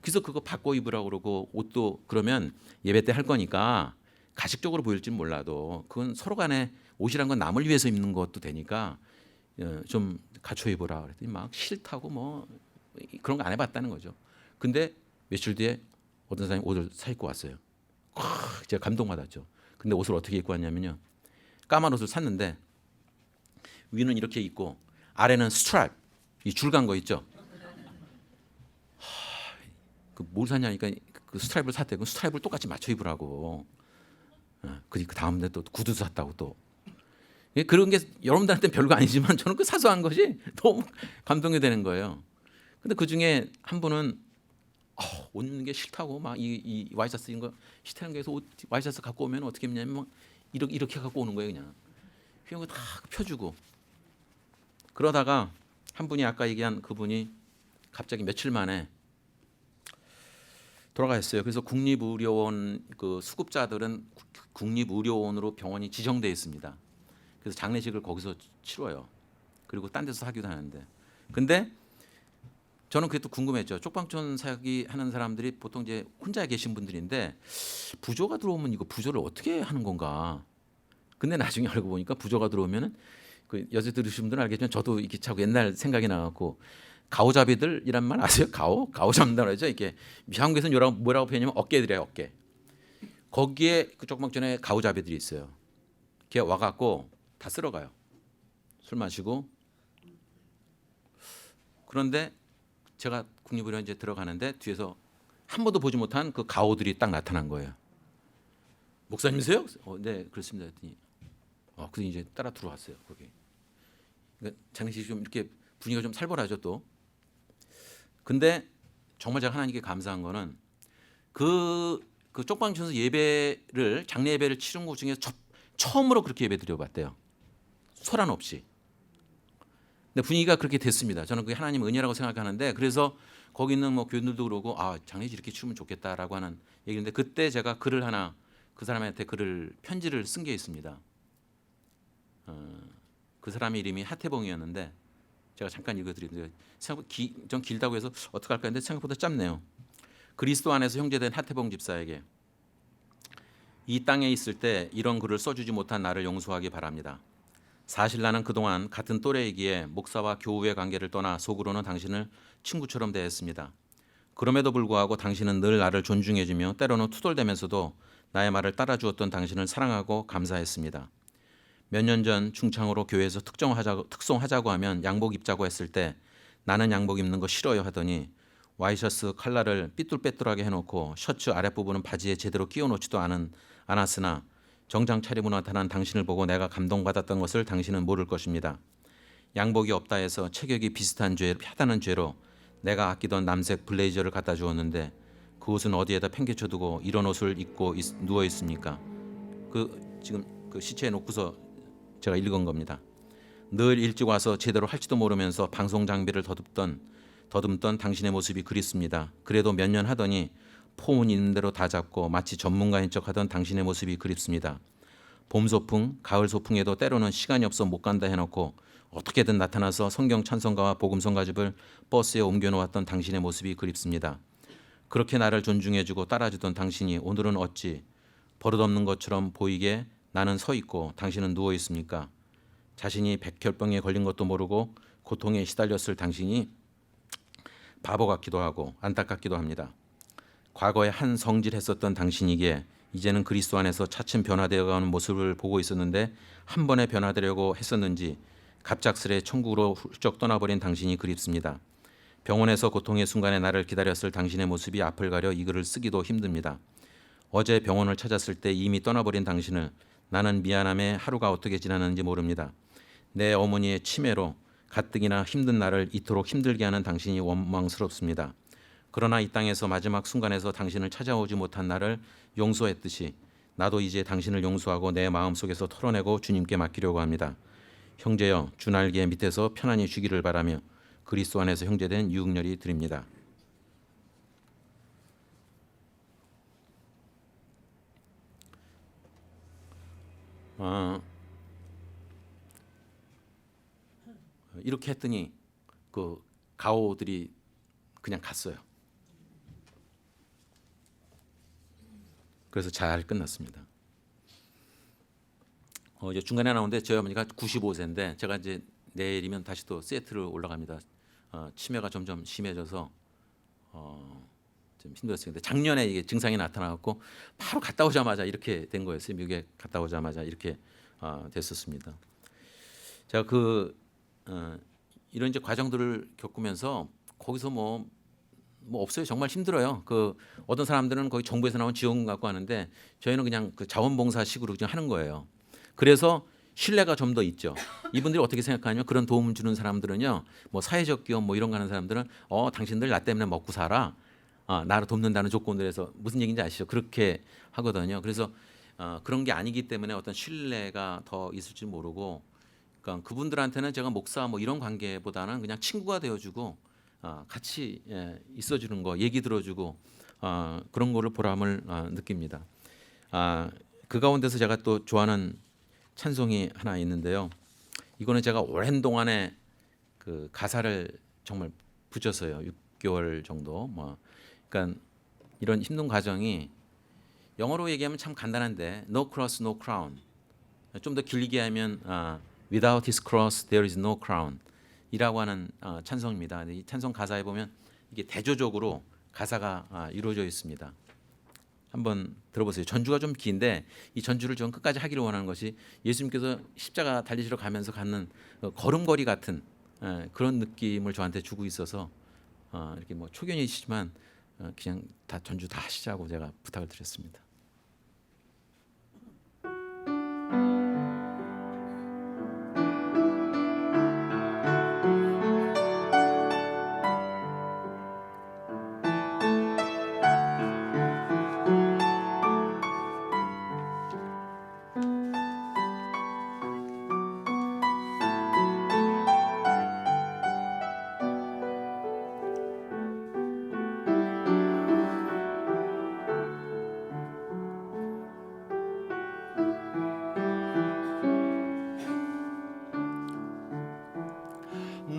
그래서 그거 바꿔 입으라고 그러고 옷도 그러면 예배 때 할 거니까 가식적으로 보일지는 몰라도 그건 서로 간에 옷이란 건 남을 위해서 입는 것도 되니까 좀 갖춰 입어라 그랬더니 막 싫다고 뭐 그런 거 안 해봤다는 거죠. 근데 며칠 뒤에 어떤 사람이 옷을 사 입고 왔어요. 제가 감동받았죠. 근데 옷을 어떻게 입고 왔냐면요. 까만 옷을 샀는데 위는 이렇게 입고 아래는 스트라이프 이 줄 간 거 있죠. 그 뭘 샀냐니까 그 스트라이프를 샀대. 그 스트라이프를 똑같이 맞춰 입으라고. 그 다음 날 또 구두 샀다고 또. 그런 게 여러분들한테는 별거 아니지만 저는 그 사소한 것이 너무 감동이 되는 거예요. 근데 그 중에 한 분은 옷 입는 게 싫다고 막 이 와이셔츠 인 거 싫다는 거에서 와이셔츠 갖고 오면 어떻게 했냐면 막 이렇게 갖고 오는 거예요 그냥. 그런 거 다 펴주고 그러다가 한 분이 아까 얘기한 그분이 갑자기 며칠 만에 돌아가셨어요. 그래서 국립의료원 그 수급자들은 국립의료원으로 병원이 지정돼 있습니다. 그래서 장례식을 거기서 치러요. 그리고 딴 데서 하기도 하는데. 근데 저는 그게 또 궁금했죠. 쪽방촌 사기 하는 사람들이 보통 이제 혼자 계신 분들인데 부조가 들어오면 이거 부조를 어떻게 하는 건가? 근데 나중에 알고 보니까 부조가 들어오면은 그 여자 들으신 분들은 알겠지만 저도 이렇게 자꾸 옛날 생각이 나갖고 가오잡이들이란 말 아세요? 가오 잡는다고 그러죠. 이렇게 한국에서는 뭐라고 표현하냐면 어깨들이에요. 어깨. 거기에 그 쪽방촌에 가오잡이들이 있어요. 걔 와갖고 다 쓸어가요. 술 마시고. 그런데 제가 국립의료원 이제 들어가는데 뒤에서 한 번도 보지 못한 그 가오들이 딱 나타난 거예요. 목사님이세요? 네, 그렇습니다. 했더니 그래서 이제 따라 들어왔어요. 거기. 그러니까 장례식이 좀 이렇게 분위기가 좀 살벌하죠 또. 근데 정말 제가 하나님께 감사한 거는 그 쪽방촌에서 예배를 장례 예배를 치른 곳 중에 처음으로 그렇게 예배 드려봤대요. 소란 없이. 근데 분위기가 그렇게 됐습니다. 저는 그게 하나님 은혜라고 생각하는데 그래서 거기 있는 뭐 교인들도 그러고 장례식 이렇게 치르면 좋겠다라고 하는 얘기인데 그때 제가 글을 하나 그 사람한테 편지를 쓴 게 있습니다. 그 사람의 이름이 하태봉이었는데 제가 잠깐 읽어드리는데 생각보다 좀 길다고 해서 어떡할까 했는데 생각보다 짧네요. 그리스도 안에서 형제된 하태봉 집사에게 이 땅에 있을 때 이런 글을 써주지 못한 나를 용서하기 바랍니다. 사실 나는 그동안 같은 또래이기에 목사와 교우의 관계를 떠나 속으로는 당신을 친구처럼 대했습니다. 그럼에도 불구하고 당신은 늘 나를 존중해주며 때로는 투덜대면서도 나의 말을 따라주었던 당신을 사랑하고 감사했습니다. 몇 년 전 충창으로 교회에서 특송하자고 하면 양복 입자고 했을 때 나는 양복 입는 거 싫어요 하더니 와이셔츠 칼라를 삐뚤빼뚤하게 해놓고 셔츠 아랫부분은 바지에 제대로 끼워놓지도 않았으나 정장 차림으로 나타난 당신을 보고 내가 감동받았던 것을 당신은 모를 것입니다. 양복이 없다 해서 체격이 비슷하다는 죄로 내가 아끼던 남색 블레이저를 갖다 주었는데 그 옷은 어디에다 팽개쳐두고 이런 옷을 입고 누워 있습니까? 지금 그 시체에 놓고서 제가 읽은 겁니다. 늘 일찍 와서 제대로 할지도 모르면서 방송 장비를 더듬던 당신의 모습이 그립습니다. 그래도 몇 년 하더니 폼은 있는 대로 다 잡고 마치 전문가인 척하던 당신의 모습이 그립습니다. 봄 소풍, 가을 소풍에도 때로는 시간이 없어 못 간다 해놓고 어떻게든 나타나서 성경 찬송가와 복음 성가집을 버스에 옮겨놓았던 당신의 모습이 그립습니다. 그렇게 나를 존중해주고 따라주던 당신이 오늘은 어찌 버릇없는 것처럼 보이게 나는 서 있고 당신은 누워 있습니까? 자신이 백혈병에 걸린 것도 모르고 고통에 시달렸을 당신이 바보 같기도 하고 안타깝기도 합니다. 과거에 한 성질했었던 당신이기에 이제는 그리스도 안에서 차츰 변화되어가는 모습을 보고 있었는데 한 번에 변화되려고 했었는지 갑작스레 천국으로 훌쩍 떠나버린 당신이 그립습니다. 병원에서 고통의 순간에 나를 기다렸을 당신의 모습이 앞을 가려 이 글을 쓰기도 힘듭니다. 어제 병원을 찾았을 때 이미 떠나버린 당신을 나는 미안함에 하루가 어떻게 지나는지 모릅니다. 내 어머니의 치매로 가뜩이나 힘든 나를 이토록 힘들게 하는 당신이 원망스럽습니다. 그러나 이 땅에서 마지막 순간에서 당신을 찾아오지 못한 나를 용서했듯이 나도 이제 당신을 용서하고 내 마음속에서 털어내고 주님께 맡기려고 합니다. 형제여, 주 날개 밑에서 편안히 쉬기를 바라며 그리스도 안에서 형제된 유흥렬이 드립니다. 이렇게 했더니 그 가오들이 그냥 갔어요. 그래서 잘 끝났습니다. 이제 중간에 나오는데 저희 어머니가 95세인데 제가 이제 내일이면 다시 또 시애틀을 올라갑니다. 치매가 점점 심해져서 좀 힘들었어요. 근데 작년에 이게 증상이 나타나갖고 바로 갔다 오자마자 이렇게 된 거였어요. 미국에 갔다 오자마자 이렇게 됐었습니다. 제가 이런 이제 과정들을 겪으면서 거기서 뭐 없어요. 정말 힘들어요. 어떤 사람들은 거기 정부에서 나온 지원금 갖고 하는데 저희는 그냥 그 자원봉사식으로 그냥 하는 거예요. 그래서 신뢰가 좀 더 있죠. 이분들이 어떻게 생각하냐면 그런 도움을 주는 사람들은요, 뭐 사회적 기업 뭐 이런 거 하는 사람들은 당신들 나 때문에 먹고 살아, 나를 돕는다는 조건들에서 무슨 얘기인지 아시죠? 그렇게 하거든요. 그래서 그런 게 아니기 때문에 어떤 신뢰가 더 있을지 모르고, 그러니까 그분들한테는 제가 목사 뭐 이런 관계보다는 그냥 친구가 되어주고 같이 있어주는 거, 얘기 들어주고 그런 거를 보람을 느낍니다. 그 가운데서 제가 또 좋아하는 찬송이 하나 있는데요. 이거는 제가 오랜 동안에 그 가사를 정말 붙였어요. 6개월 정도. 그러니까 이런 힘든 과정이 영어로 얘기하면 참 간단한데 No cross, no crown. 좀 더 길게 하면 Without his cross, there is no crown. 이라고 하는 찬송입니다. 이 찬송 가사에 보면 이게 대조적으로 가사가 이루어져 있습니다. 한번 들어보세요. 전주가 좀 긴데 이 전주를 좀 끝까지 하기를 원하는 것이 예수님께서 십자가 달리시러 가면서 갖는 걸음걸이 같은 그런 느낌을 저한테 주고 있어서 이렇게 뭐 초견이시지만 그냥 다 전주 다 하시자고 제가 부탁을 드렸습니다.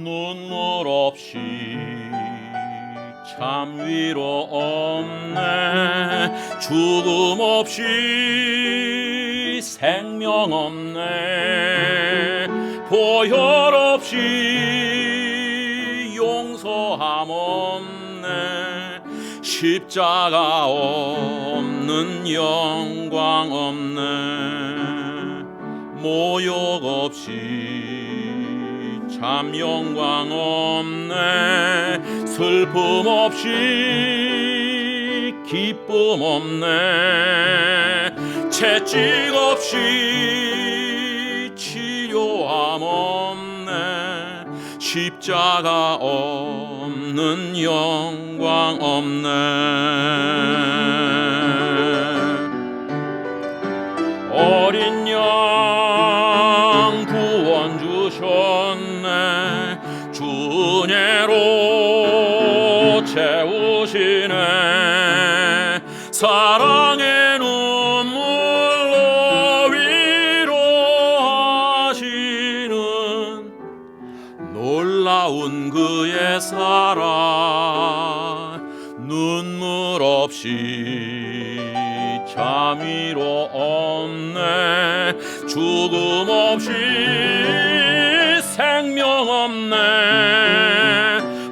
눈물 없이 참 위로 없네. 죽음 없이 생명 없네. 보혈 없이 용서함 없네. 십자가 없는 영광 없네. 모욕 없이 참 영광 없네. 슬픔 없이 기쁨 없네. 채찍 없이 치료함 없네. 십자가 없는 영광 없네. 어린 양 구원 주셨네. 주 은혜로 채우시네. 사랑의 눈물로 위로하시는 놀라운 그의 사랑. 눈물 없이 참 위로 없네. 죽음 없이 생명 없네.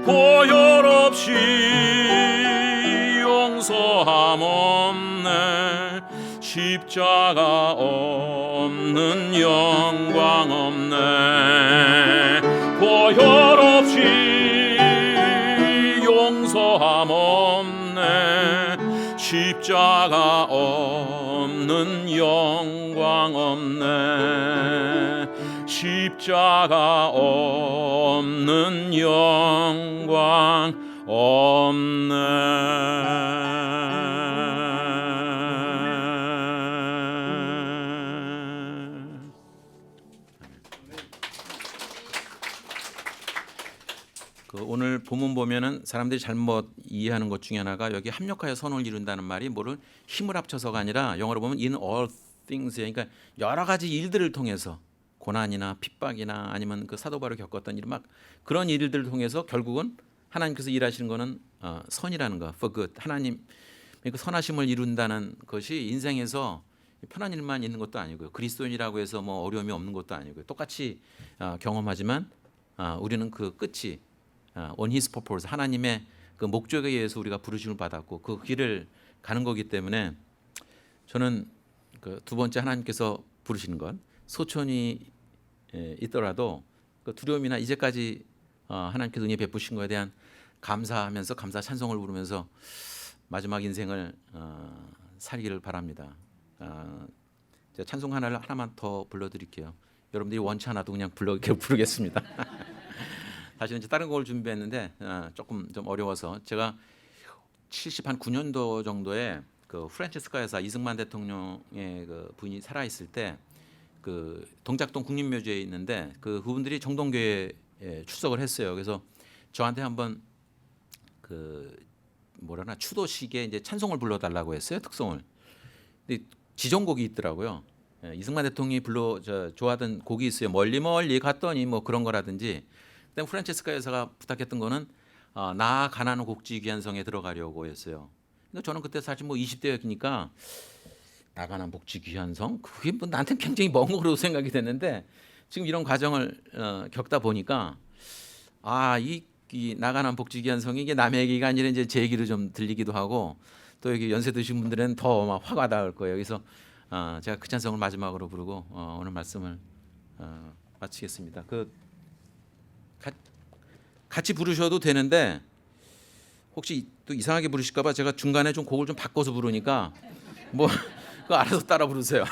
보혈 없이 용서함 없네. 십자가 없는 영광 없네. 보혈 없이 용서함 없네. 십자가 없는 영광 없네. 십자가 없는 영광 없네. 오늘 본문 보면은 사람들이 잘못 이해하는 것 중에 하나가 여기 합력하여 선을 이룬다는 말이 뭐를 힘을 합쳐서가 아니라 영어로 보면 in all things, 그러니까 여러 가지 일들을 통해서 고난이나 핍박이나 아니면 그 사도 바울이 겪었던 일 막 그런 일들을 통해서 결국은 하나님께서 일하시는 거는 선이라는 거, for good. 하나님 그 선하심을 이룬다는 것이 인생에서 편한 일만 있는 것도 아니고요. 그리스도인이라고 해서 뭐 어려움이 없는 것도 아니고요. 똑같이 경험하지만 우리는 그 끝이 on His purpose, 하나님의 그 목적에 의해서 우리가 부르심을 받았고 그 길을 가는 거기 때문에 저는 그 두 번째 하나님께서 부르시는 것, 소천이 있더라도 그 두려움이나 이제까지 하나님께서 은혜 베푸신 것에 대한 감사하면서 감사 찬송을 부르면서 마지막 인생을 살기를 바랍니다. 제가 찬송 하나만 더 불러드릴게요. 여러분들이 원치 않아도 그냥 부르겠습니다. 사실은 이제 다른 곡을 준비했는데 조금 좀 어려워서 제가 79년도 정도에 그 프란치스카 여사 이승만 대통령의 그 분이 살아 있을 때 그 동작동 국립묘지에 있는데 그분들이 정동교회에 출석을 했어요. 그래서 저한테 한번 그 뭐라나 추도식에 이제 찬송을 불러달라고 했어요. 특송을. 근데 지정곡이 있더라고요. 이승만 대통령이 좋아하던 곡이 있어요. 멀리 멀리 갔더니 뭐 그런 거라든지. 그다음 프란체스카 여사가 부탁했던 거는 나 가나는 곡지 귀한 성에 들어가려고 했어요. 그러니까 저는 그때 사실 뭐 20대였으니까 나 가나는 복지 귀한 성 그게 뭐 나한테는 굉장히 먼 거로 생각이 됐는데 지금 이런 과정을 겪다 보니까 이 나가난 복지 귀한 성이 이게 남의 얘기가 아니라 이제 제 얘기로 좀 들리기도 하고 또 여기 연세 드신 분들은 더 막 화가 날 거예요. 그래서 제가 그 찬송을 마지막으로 부르고 오늘 말씀을 마치겠습니다. 같이 부르셔도 되는데 혹시 또 이상하게 부르실까봐 제가 중간에 좀 곡을 좀 바꿔서 부르니까 뭐 그거 알아서 따라 부르세요.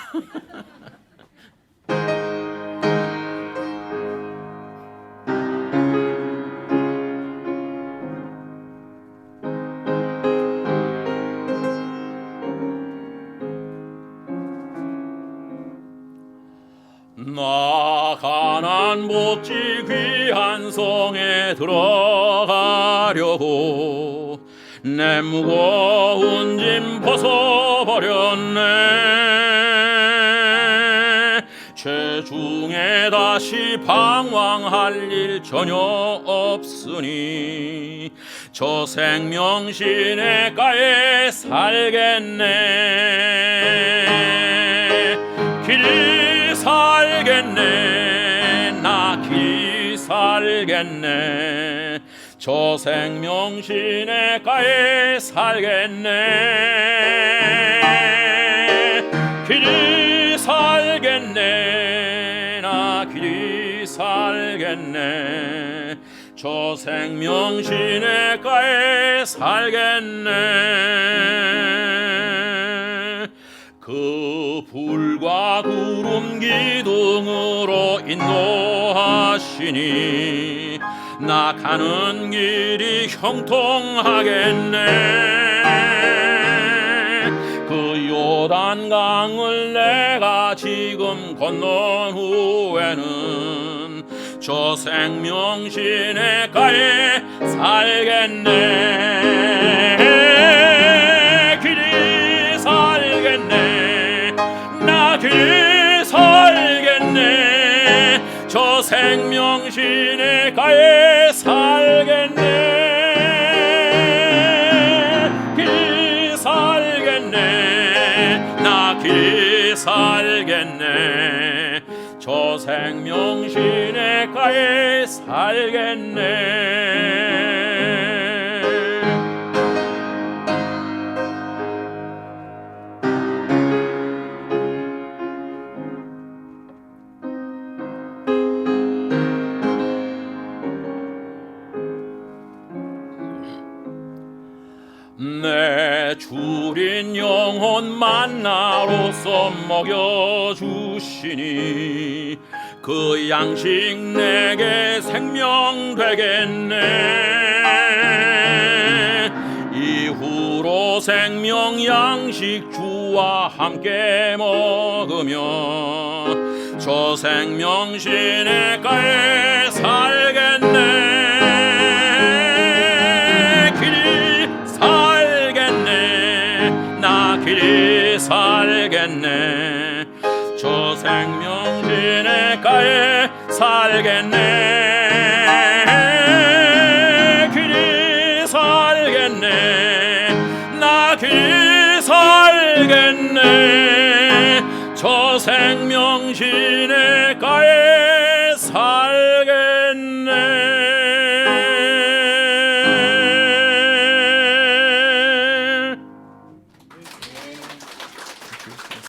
나 가난 복지 귀한 성에 들어가려고 내 무거운 짐 벗어버렸네. 체중에 다시 방황할 일 전혀 없으니 저 생명 시냇가에 살겠네. 길이 살겠네. 나 길이 살겠네. 저 생명 시냇가에 살겠네. 길이 살겠네. 나 길이 살겠네. 저 생명 시냇가에 살겠네. 그 불과 구름 기둥으로 인도하시니 나 가는 길이 형통하겠네. 그 요단강을 내가 지금 건넌 후에는 저 생명 시냇가에 살겠네. 길이 살겠네. 나 길이 살겠네. 저 생명 시냇가에 살겠네. 길이 살겠네. 나 길이 살겠네. 저 생명 시냇가에 살겠네. 내 줄인 영혼 만나로서 먹여주시니 그 양식 내게 생명 되겠네. 이후로 생명 양식 주와 함께 먹으며 저 생명 시냇가에 살겠네. 길이 살겠네. 저 생명 시냇가에 살겠네. 길이 살겠네. 나 길이 살겠네. 저 생명 시냇가에